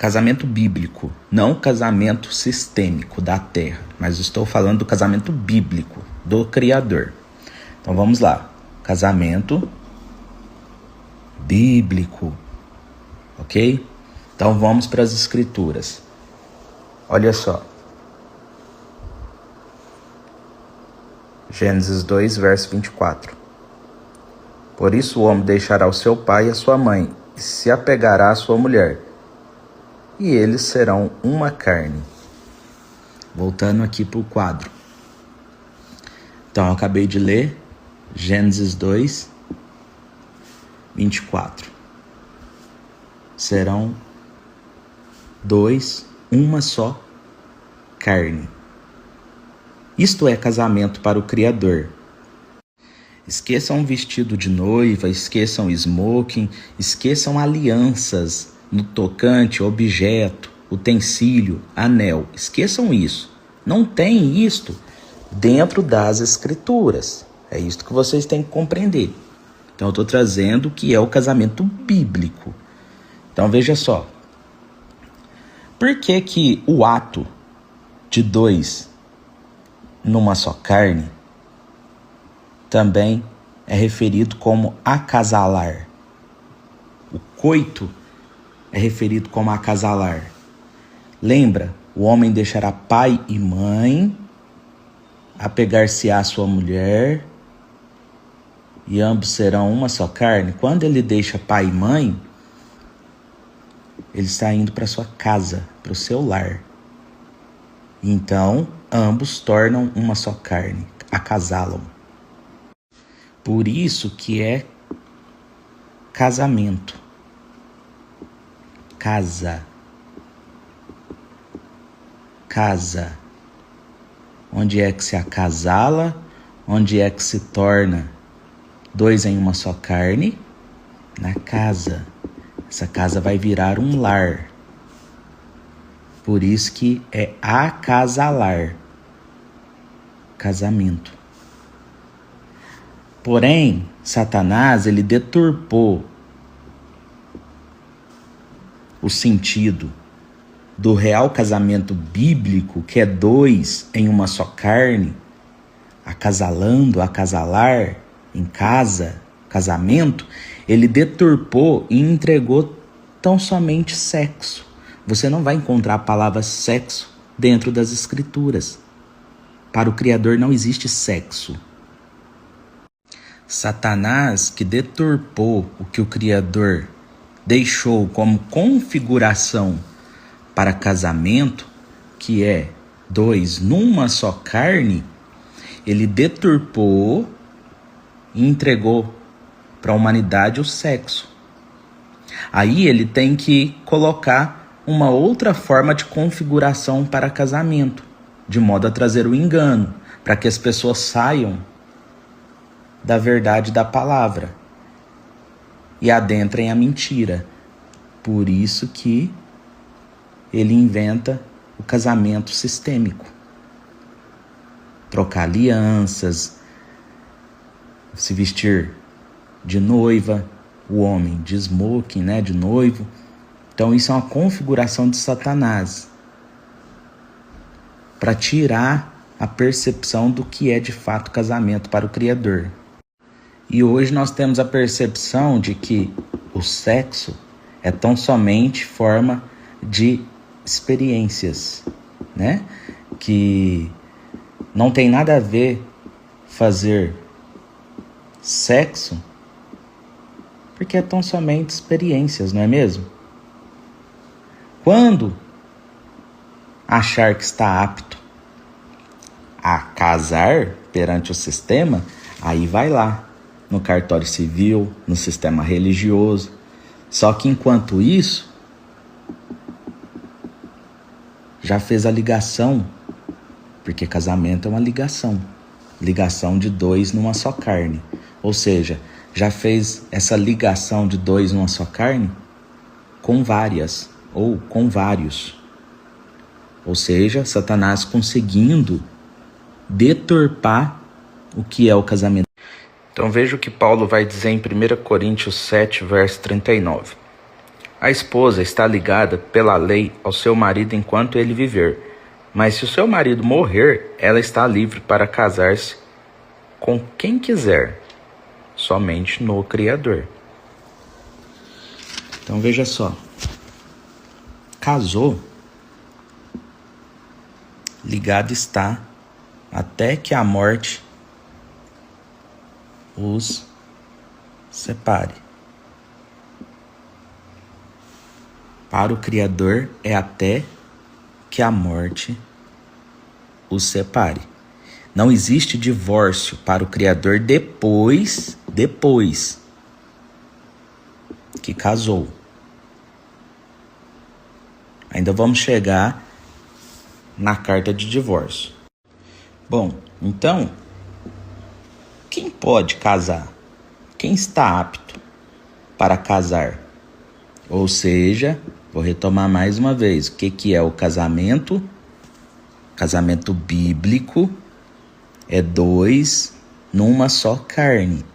Casamento bíblico, não casamento sistêmico da terra, mas estou falando do casamento bíblico, do Criador. Então vamos lá, casamento bíblico, ok? Então vamos para as escrituras. Olha só. Gênesis 2, verso 24. Por isso o homem deixará o seu pai e a sua mãe, e se apegará à sua mulher, e eles serão uma carne. Voltando aqui para o quadro. Então, eu acabei de ler Gênesis 2, 24. Serão dois, uma só carne. Isto é casamento para o Criador. Esqueçam o vestido de noiva, esqueçam o smoking, esqueçam alianças no tocante, objeto, utensílio, anel. Esqueçam isso. Não tem isto dentro das escrituras. É isto que vocês têm que compreender. Então eu estou trazendo o que é o casamento bíblico. Então veja só. Por que o ato de dois numa só carne também é referido como acasalar? O coito é referido como acasalar. Lembra? O homem deixará pai e mãe, apegar-se-á à sua mulher, e ambos serão uma só carne. Quando ele deixa pai e mãe, ele está indo para sua casa, para o seu lar. Então, ambos tornam uma só carne, acasalam. Por isso que é casamento. Casa. Onde é que se acasala? Onde é que se torna dois em uma só carne? Na casa. Essa casa vai virar um lar. Por isso que é acasalar. Casamento. Porém, Satanás, ele deturpou o sentido do real casamento bíblico, que é dois em uma só carne, acasalando, acasalar, em casa, casamento. Ele deturpou e entregou tão somente sexo. Você não vai encontrar a palavra sexo dentro das escrituras. Para o Criador não existe sexo. Satanás, que deturpou o que o Criador deixou como configuração para casamento, que é dois numa só carne, ele deturpou e entregou para a humanidade o sexo. Aí ele tem que colocar uma outra forma de configuração para casamento, de modo a trazer o engano, para que as pessoas saiam da verdade da palavra e adentrem a mentira. Por isso que ele inventa o casamento sistêmico. Trocar alianças, se vestir de noiva, o homem de smoking, de noivo. Então isso é uma configuração de Satanás para tirar a percepção do que é de fato casamento para o Criador. E hoje nós temos a percepção de que o sexo é tão somente forma de experiências, que não tem nada a ver fazer sexo, porque é tão somente experiências, não é mesmo? Quando achar que está apto a casar perante o sistema, aí vai lá no cartório civil, no sistema religioso. Só que enquanto isso, já fez a ligação, porque casamento é uma ligação de dois numa só carne. Ou seja, já fez essa ligação de dois numa só carne com várias ou com vários. Ou seja, Satanás conseguindo deturpar o que é o casamento. Então veja o que Paulo vai dizer em 1 Coríntios 7, verso 39. A esposa está ligada pela lei ao seu marido enquanto ele viver, mas se o seu marido morrer, ela está livre para casar-se com quem quiser, somente no Criador. Então veja só, casou, ligado está até que a morte os separe. Para o Criador é até que a morte os separe. Não existe divórcio para o Criador depois que casou. Ainda vamos chegar na carta de divórcio. Bom, então, quem pode casar? Quem está apto para casar? Ou seja, vou retomar mais uma vez, o que é o casamento? Casamento bíblico é dois numa só carne.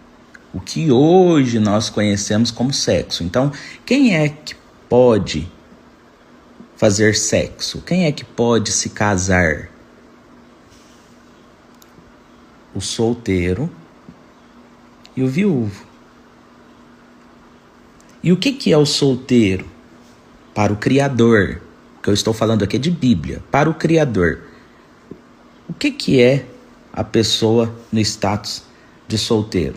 O que hoje nós conhecemos como sexo. Então, quem é que pode fazer sexo? Quem é que pode se casar? O solteiro e o viúvo. E o que é o solteiro? Para o Criador, que eu estou falando aqui é de Bíblia, para o Criador. O que é a pessoa no status de solteiro?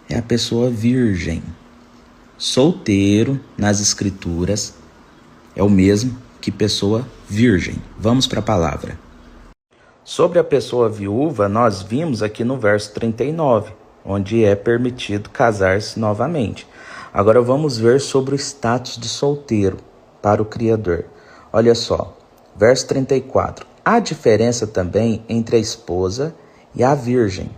É a pessoa virgem. Solteiro, nas escrituras, é o mesmo que pessoa virgem. Vamos para a palavra. Sobre a pessoa viúva, nós vimos aqui no verso 39, onde é permitido casar-se novamente. Agora vamos ver sobre o status de solteiro para o Criador. Olha só, verso 34. Há diferença também entre a esposa e a virgem.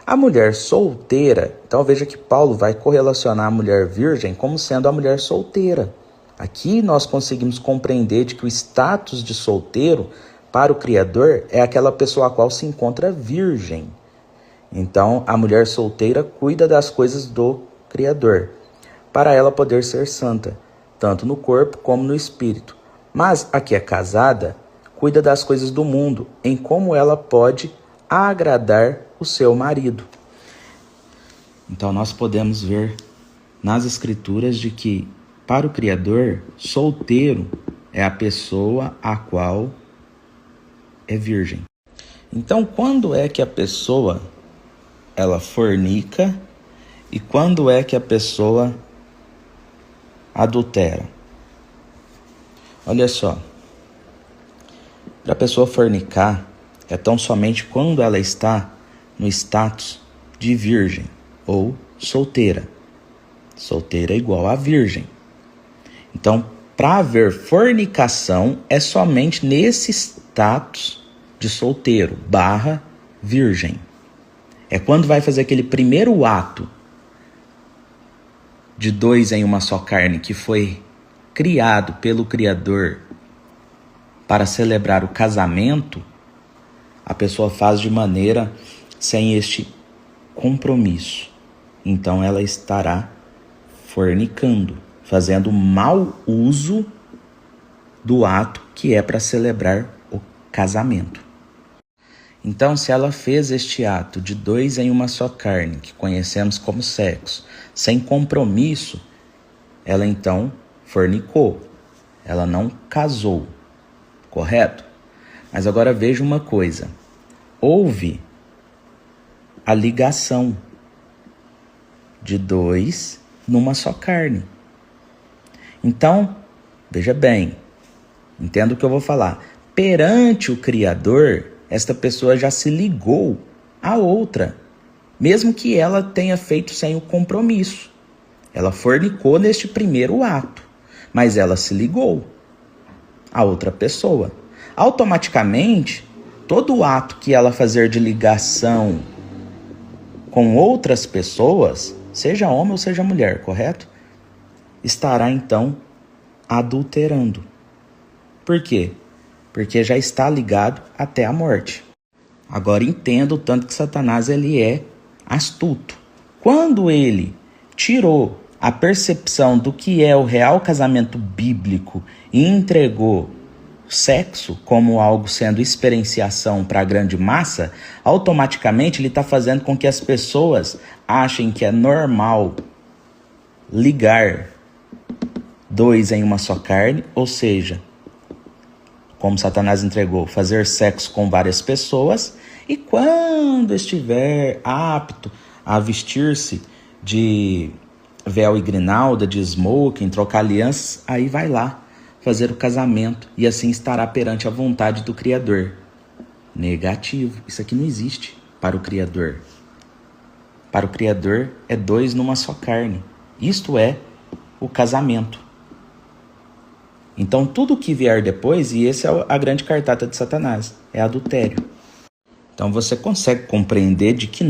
A mulher solteira, então veja que Paulo vai correlacionar a mulher virgem como sendo a mulher solteira. Aqui nós conseguimos compreender de que o status de solteiro para o Criador é aquela pessoa a qual se encontra virgem. Então, a mulher solteira cuida das coisas do Criador, para ela poder ser santa, tanto no corpo como no espírito. Mas a que é casada cuida das coisas do mundo, em como ela pode agradar o seu marido. Então, nós podemos ver nas escrituras de que, para o Criador, solteiro é a pessoa a qual é virgem. Então, quando é que a pessoa ela fornica e quando é que a pessoa adultera? Olha só, para a pessoa fornicar é tão somente quando ela está no status de virgem ou solteira. Solteira é igual a virgem. Então, para haver fornicação é somente nesse status de solteiro / virgem. É quando vai fazer aquele primeiro ato de dois em uma só carne que foi criado pelo Criador para celebrar o casamento, a pessoa faz de maneira sem este compromisso. Então ela estará fornicando, fazendo mau uso do ato que é para celebrar o casamento. Então, se ela fez este ato de dois em uma só carne, que conhecemos como sexo, sem compromisso, ela então fornicou. Ela não casou, correto? Mas agora veja uma coisa. Houve a ligação de dois numa só carne. Então, veja bem, entenda o que eu vou falar. Perante o Criador, esta pessoa já se ligou à outra, mesmo que ela tenha feito sem o compromisso. Ela fornicou neste primeiro ato, mas ela se ligou à outra pessoa. Automaticamente, todo ato que ela fazer de ligação com outras pessoas, seja homem ou seja mulher, correto? Estará então adulterando. Por quê? Porque já está ligado até a morte. Agora entenda o tanto que Satanás ele é astuto. Quando ele tirou a percepção do que é o real casamento bíblico e entregou sexo como algo sendo experienciação para a grande massa, automaticamente ele está fazendo com que as pessoas achem que é normal ligar dois em uma só carne, ou seja, como Satanás entregou, fazer sexo com várias pessoas, e quando estiver apto a vestir-se de véu e grinalda, de smoking, trocar alianças, aí vai lá fazer o casamento e assim estará perante a vontade do Criador. Negativo. Isso aqui não existe para o Criador. Para o Criador é dois numa só carne. Isto é o casamento. Então tudo que vier depois, e essa é a grande cartada de Satanás, é adultério. Então você consegue compreender de que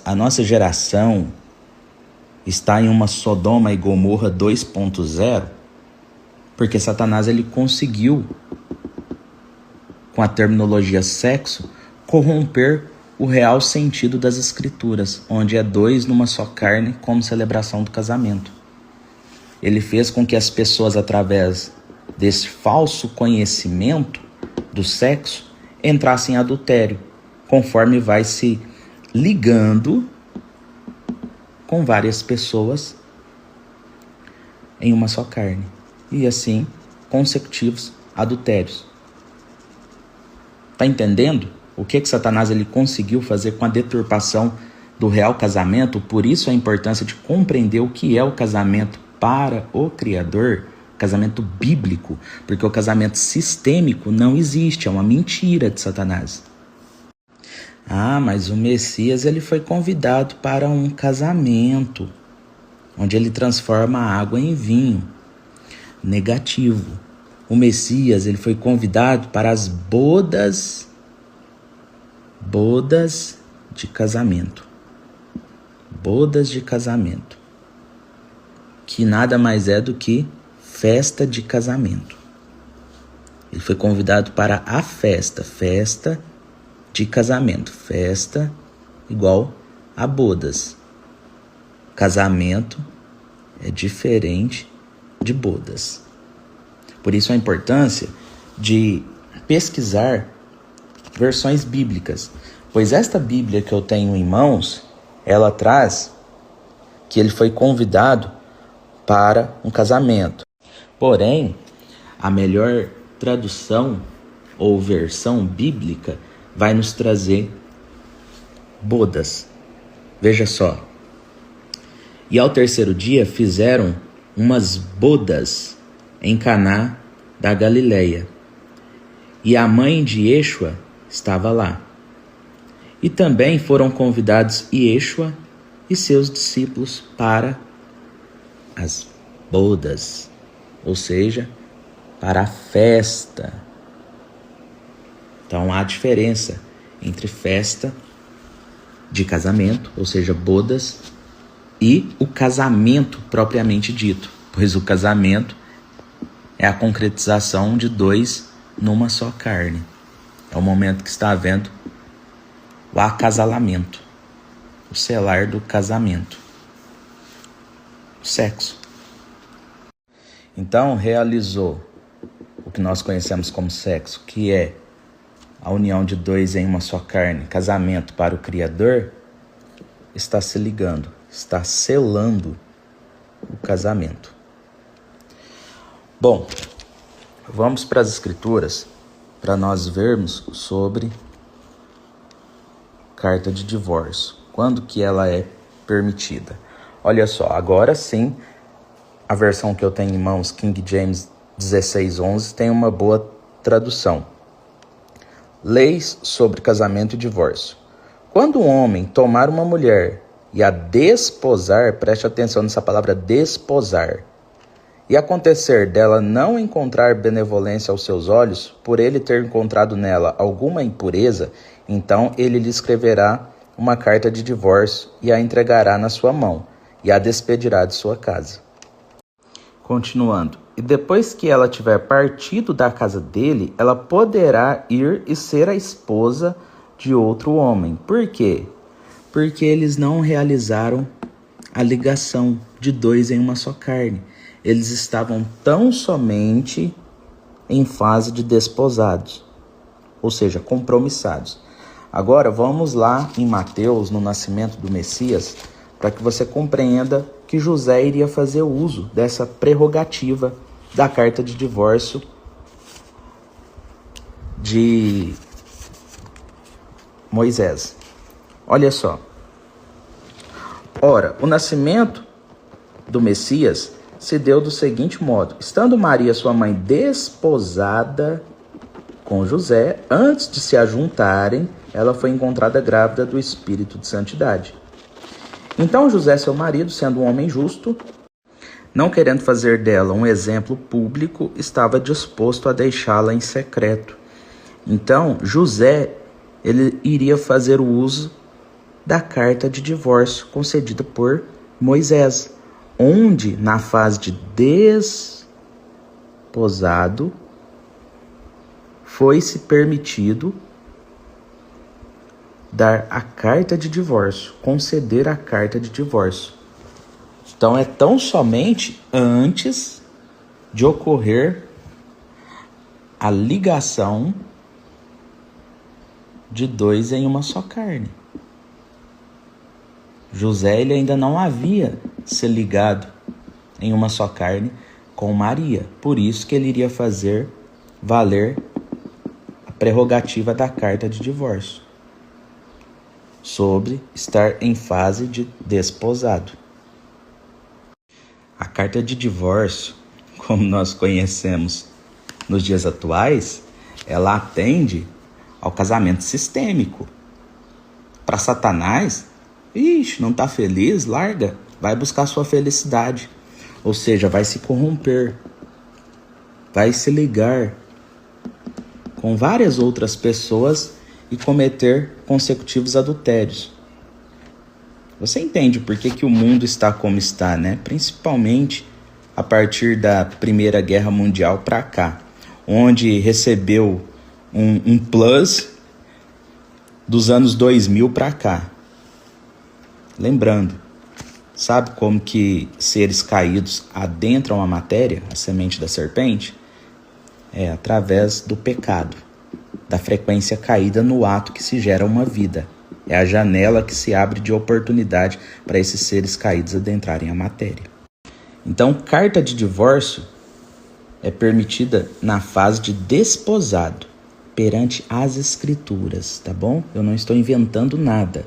a nossa geração, está em uma Sodoma e Gomorra 2.0, porque Satanás ele conseguiu, com a terminologia sexo, corromper o real sentido das escrituras, onde é dois numa só carne como celebração do casamento. Ele fez com que as pessoas, através desse falso conhecimento do sexo, entrassem em adultério, conforme vai se ligando com várias pessoas em uma só carne. E assim, consecutivos adultérios. Tá entendendo o que Satanás ele conseguiu fazer com a deturpação do real casamento? Por isso a importância de compreender o que é o casamento para o Criador, casamento bíblico, porque o casamento sistêmico não existe, é uma mentira de Satanás. Ah, mas o Messias ele foi convidado para um casamento, onde ele transforma a água em vinho. Negativo. O Messias ele foi convidado para as bodas de casamento. Bodas de casamento. Que nada mais é do que festa de casamento. Ele foi convidado para a festa de casamento. Festa igual a bodas. Casamento é diferente de bodas. Por isso a importância de pesquisar versões bíblicas, pois esta Bíblia que eu tenho em mãos, ela traz que ele foi convidado para um casamento. Porém, a melhor tradução ou versão bíblica vai nos trazer bodas. Veja só. E ao terceiro dia fizeram umas bodas em Caná da Galileia. E a mãe de Yeshua estava lá. E também foram convidados Yeshua e seus discípulos para as bodas, ou seja, para a festa. Então há diferença entre festa de casamento, ou seja, bodas, e o casamento propriamente dito, pois o casamento é a concretização de dois numa só carne. É o momento que está havendo o acasalamento, o selar do casamento, o sexo. Então realizou o que nós conhecemos como sexo, que é a união de dois em uma só carne, casamento para o Criador, está se ligando, está selando o casamento. Bom, vamos para as escrituras para nós vermos sobre carta de divórcio, quando que ela é permitida. Olha só, agora sim, a versão que eu tenho em mãos, King James 16:11, tem uma boa tradução. Leis sobre casamento e divórcio. Quando um homem tomar uma mulher e a desposar, preste atenção nessa palavra desposar, e acontecer dela não encontrar benevolência aos seus olhos, por ele ter encontrado nela alguma impureza, então ele lhe escreverá uma carta de divórcio e a entregará na sua mão, e a despedirá de sua casa. Continuando. E depois que ela tiver partido da casa dele, ela poderá ir e ser a esposa de outro homem. Por quê? Porque eles não realizaram a ligação de dois em uma só carne. Eles estavam tão somente em fase de desposados, ou seja, compromissados. Agora vamos lá em Mateus, no nascimento do Messias, para que você compreenda que José iria fazer uso dessa prerrogativa da carta de divórcio de Moisés. Olha só. Ora, o nascimento do Messias se deu do seguinte modo: estando Maria, sua mãe, desposada com José, antes de se ajuntarem, ela foi encontrada grávida do Espírito de Santidade. Então José, seu marido, sendo um homem justo, não querendo fazer dela um exemplo público, estava disposto a deixá-la em secreto. Então José, ele iria fazer o uso da carta de divórcio concedida por Moisés, onde, na fase de desposado, foi-se permitido dar a carta de divórcio, conceder a carta de divórcio. Então é tão somente antes de ocorrer a ligação de dois em uma só carne. José, ele ainda não havia se ligado em uma só carne com Maria. Por isso que ele iria fazer valer a prerrogativa da carta de divórcio, sobre estar em fase de desposado. A carta de divórcio, como nós conhecemos nos dias atuais, ela atende ao casamento sistêmico. Para Satanás, não está feliz, larga, vai buscar sua felicidade. Ou seja, vai se corromper, vai se ligar com várias outras pessoas e cometer consecutivos adultérios. Você entende por que o mundo está como está, né? Principalmente a partir da Primeira Guerra Mundial para cá, onde recebeu um plus dos anos 2000 para cá. Lembrando, sabe como que seres caídos adentram a matéria, a semente da serpente? É através do pecado, da frequência caída no ato que se gera uma vida. É a janela que se abre de oportunidade para esses seres caídos adentrarem a matéria. Então, carta de divórcio é permitida na fase de desposado, perante as Escrituras, tá bom? Eu não estou inventando nada.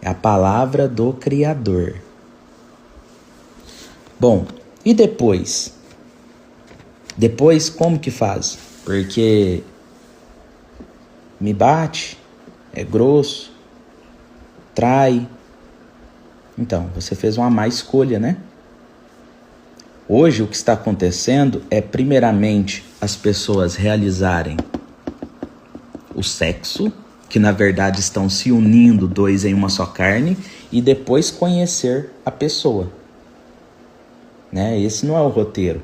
É a palavra do Criador. Bom, e depois? Depois como que faz? Porque me bate, é grosso, trai. Então, você fez uma má escolha, né? Hoje o que está acontecendo é, primeiramente, as pessoas realizarem o sexo, que na verdade estão se unindo dois em uma só carne, e depois conhecer a pessoa. Né? Esse não é o roteiro.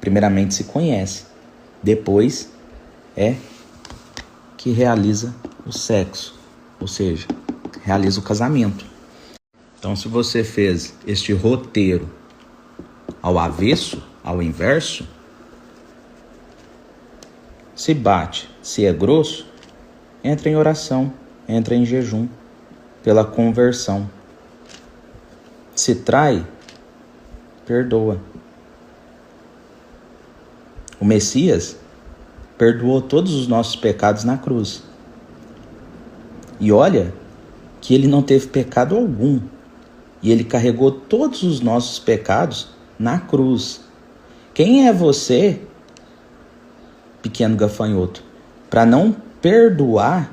Primeiramente se conhece, depois é que realiza o sexo, ou seja, realiza o casamento. Então, se você fez este roteiro ao avesso, ao inverso, se bate, se é grosso, entra em oração, entra em jejum, pela conversão. Se trai, perdoa. O Messias perdoou todos os nossos pecados na cruz. E olha que ele não teve pecado algum. E ele carregou todos os nossos pecados na cruz. Quem é você, pequeno gafanhoto, para não perdoar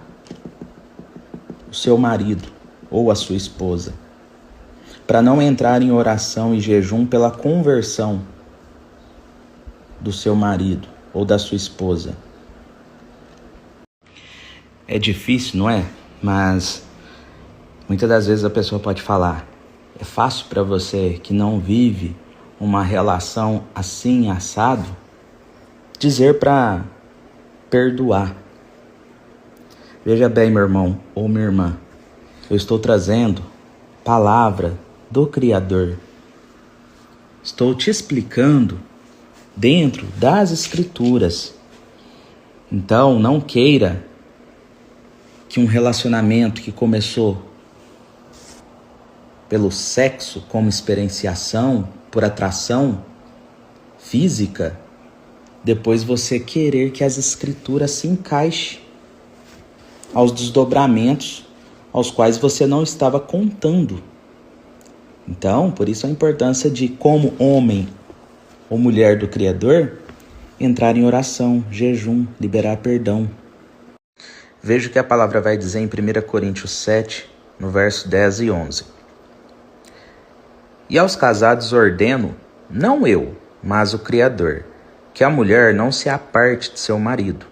o seu marido ou a sua esposa? Para não entrar em oração e jejum pela conversão do seu marido ou da sua esposa? É difícil, não é? Mas muitas das vezes a pessoa pode falar: é fácil para você que não vive uma relação assim, assado, dizer para perdoar. Veja bem, meu irmão ou minha irmã, eu estou trazendo palavra do Criador. Estou te explicando dentro das Escrituras. Então, não queira que um relacionamento que começou pelo sexo como experienciação, por atração física, depois você querer que as Escrituras se encaixem aos desdobramentos aos quais você não estava contando. Então, por isso a importância de, como homem ou mulher do Criador, entrar em oração, jejum, liberar perdão. Veja o que a palavra vai dizer em 1 Coríntios 7, no verso 10 e 11. E aos casados ordeno, não eu, mas o Criador, que a mulher não se aparte de seu marido,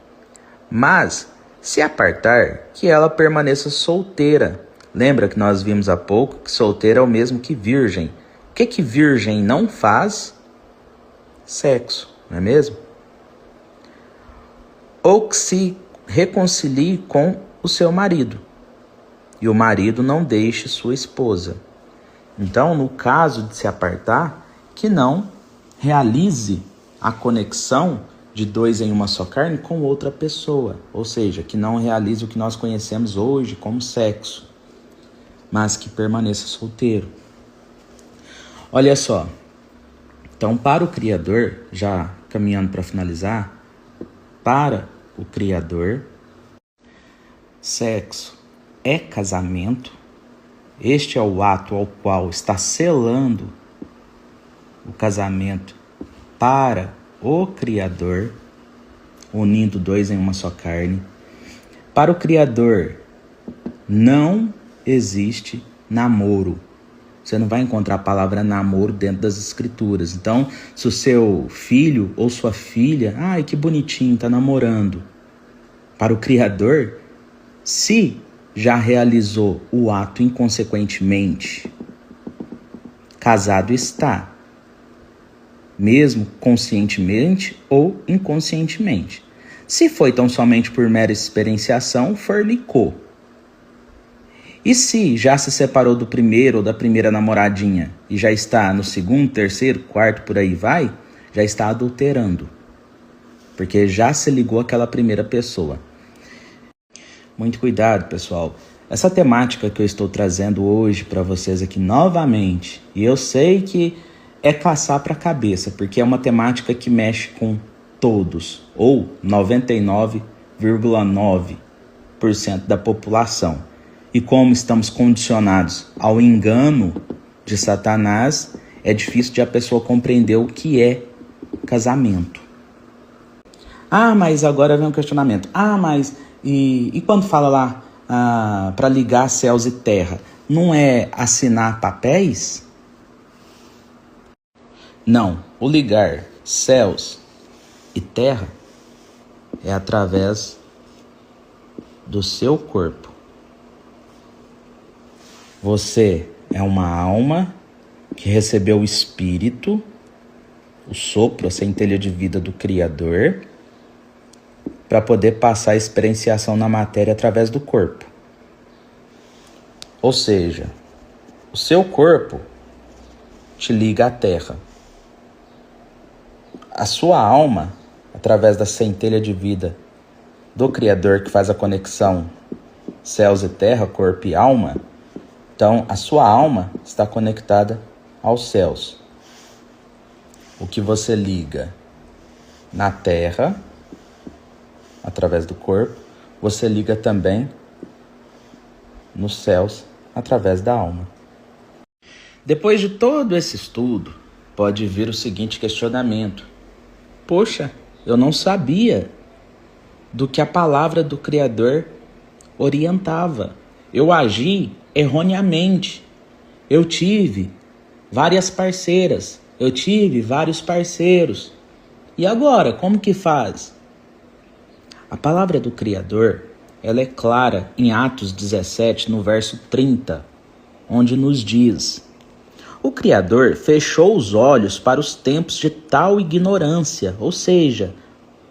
mas, se apartar, que ela permaneça solteira. Lembra que nós vimos há pouco que solteira é o mesmo que virgem. O que virgem não faz? Sexo, não é mesmo? Ou que se reconcilie com o seu marido, e o marido não deixe sua esposa. Então, no caso de se apartar, que não realize a conexão de dois em uma só carne com outra pessoa, ou seja, que não realize o que nós conhecemos hoje como sexo, mas que permaneça solteiro. Olha só, então para o Criador, já caminhando para finalizar, para o Criador, sexo é casamento. Este é o ato ao qual está selando o casamento para o Criador, unindo dois em uma só carne. Para o Criador não existe namoro. Você não vai encontrar a palavra namoro dentro das Escrituras. Então, se o seu filho ou sua filha, ai que bonitinho, está namorando. Para o Criador, se já realizou o ato inconsequentemente, casado está, mesmo conscientemente ou inconscientemente. Se foi tão somente por mera experienciação, fornicou. E se já se separou do primeiro ou da primeira namoradinha e já está no segundo, terceiro, quarto, por aí vai, já está adulterando, porque já se ligou àquela primeira pessoa. Muito cuidado, pessoal. Essa temática que eu estou trazendo hoje para vocês aqui novamente, e eu sei que é caçar para a cabeça, porque é uma temática que mexe com todos, ou 99,9% da população. E como estamos condicionados ao engano de Satanás, é difícil de a pessoa compreender o que é casamento. Ah, mas agora vem um questionamento. Mas e quando fala lá para ligar céus e terra, não é assinar papéis? Não, o ligar céus e terra é através do seu corpo. Você é uma alma que recebeu o Espírito, o sopro, a centelha de vida do Criador, para poder passar a experienciação na matéria através do corpo. Ou seja, o seu corpo te liga à terra. A sua alma, através da centelha de vida do Criador que faz a conexão céus e terra, corpo e alma, então a sua alma está conectada aos céus. O que você liga na terra, através do corpo, você liga também nos céus, através da alma. Depois de todo esse estudo, pode vir o seguinte questionamento. Poxa, eu não sabia do que a palavra do Criador orientava. Eu agi erroneamente. Eu tive várias parceiras. Eu tive vários parceiros. E agora, como que faz? A palavra do Criador, ela é clara em Atos 17, no verso 30, onde nos diz: o Criador fechou os olhos para os tempos de tal ignorância, ou seja,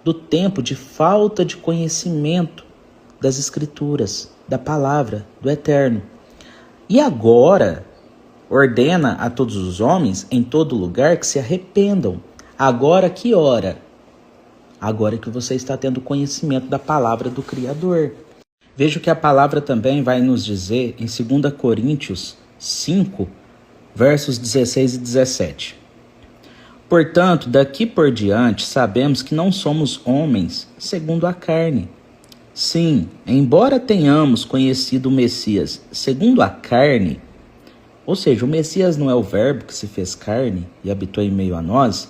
do tempo de falta de conhecimento das Escrituras, da palavra, do Eterno. E agora, ordena a todos os homens em todo lugar que se arrependam. Agora que hora? Agora que você está tendo conhecimento da palavra do Criador. Veja o que a palavra também vai nos dizer em 2 Coríntios 5, versos 16 e 17. Portanto, daqui por diante, sabemos que não somos homens segundo a carne. Sim, embora tenhamos conhecido o Messias segundo a carne, ou seja, o Messias não é o verbo que se fez carne e habitou em meio a nós,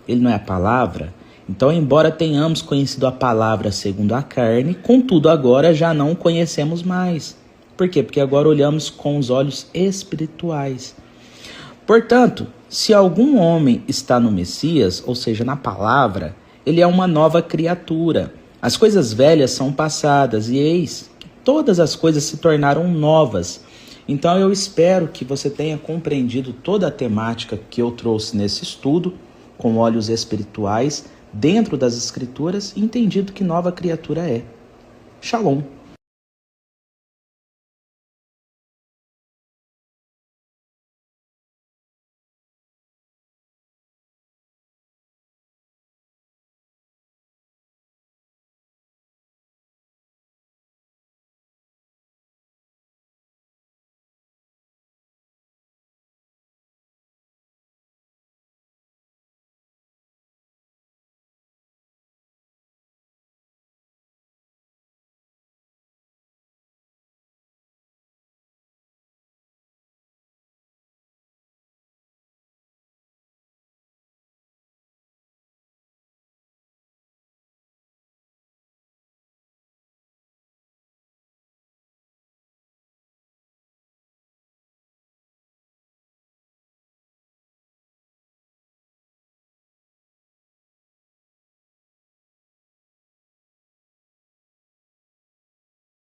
ele não é a palavra. Então, embora tenhamos conhecido a palavra segundo a carne, contudo agora já não o conhecemos mais. Por quê? Porque agora olhamos com os olhos espirituais. Portanto, se algum homem está no Messias, ou seja, na palavra, ele é uma nova criatura. As coisas velhas são passadas e eis que todas as coisas se tornaram novas. Então eu espero que você tenha compreendido toda a temática que eu trouxe nesse estudo, com olhos espirituais, dentro das Escrituras, e entendido que nova criatura é. Shalom.